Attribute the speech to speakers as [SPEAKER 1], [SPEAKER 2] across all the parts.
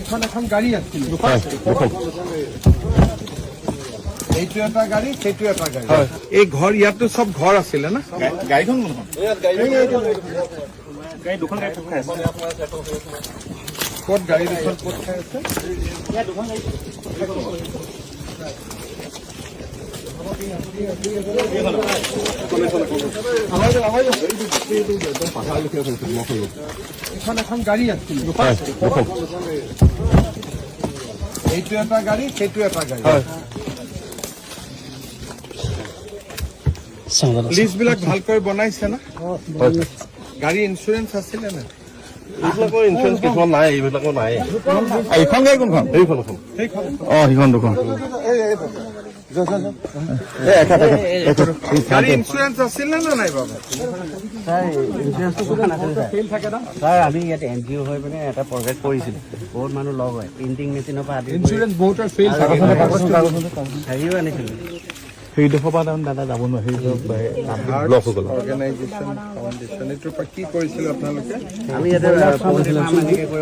[SPEAKER 1] এখন এখন গাড়ী আছিল এইটো এটা গাড়ী সেইটো এটা গাড়ী এই ঘৰ ইয়াতো চব ঘৰ আছিলে না
[SPEAKER 2] গাড়ীখন
[SPEAKER 1] ক'ত গাড়ী দুখন ক'ত খাই আছে এখন এখন গাড়ী আছিল এইটো এটা গাড়ী সেইটো এটা গাড়ী লিষ্ট বিলাক ভালকৈ বনাইছে না গাড়ী ইঞ্চুৰেঞ্চ আছিলে না
[SPEAKER 2] এইবিলাকৰ ইঞ্চুৰেঞ্চ কিছুমান নাই এইবিলাকৰ নাই
[SPEAKER 3] এইখন গাড়ী কোনখন
[SPEAKER 2] সেইখন
[SPEAKER 3] সেইখন দুখন
[SPEAKER 1] গাড়ী ইঞ্চুৰেঞ্চ আছিলে না নাই বাবা
[SPEAKER 4] ছাৰ আমি ইয়াত NGO হৈ পিনে এটা প্ৰজেক্ট কৰিছিলোঁ বহুত মানুহ লগ হয় প্ৰিণ্টিং মেচিনৰ পৰা আদি
[SPEAKER 1] ইঞ্চুৰেঞ্চ বহুতৰ ফেইল
[SPEAKER 4] হেৰিও আনিছিলোঁ
[SPEAKER 3] সেইডোখৰ পৰা দাদা যাব নোৱাৰে ব্লক হৈ গ'ল
[SPEAKER 1] অৰ্গেনাইজেশ্যন ফাউণ্ডেশ্যন এইটোৰ পৰা কি কৰিছিলে আপোনালোকে
[SPEAKER 4] আমি ইয়াতে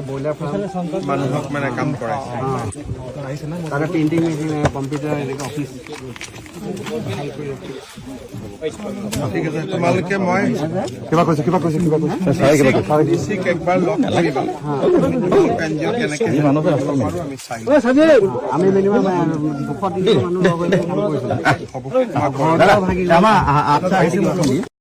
[SPEAKER 4] ব্ৰইলাৰ ফাৰ্ম
[SPEAKER 1] মানুহক মানে কাম কৰাইছে
[SPEAKER 4] তাতে প্ৰিণ্টিং মেচিন কম্পিউটাৰ এনেকৈ অফিচ
[SPEAKER 1] ঠিক আছে তোমালোকে মই
[SPEAKER 3] কিবা কৈছে
[SPEAKER 1] ডিচিক একবাৰ লগ কৰিবা এনজিঅ কেনেকে আমি চাই
[SPEAKER 4] আমি মিনিমাম 200-300 মানুহ লগ হৈ কাম কৰিছিলোঁ
[SPEAKER 3] আমাৰ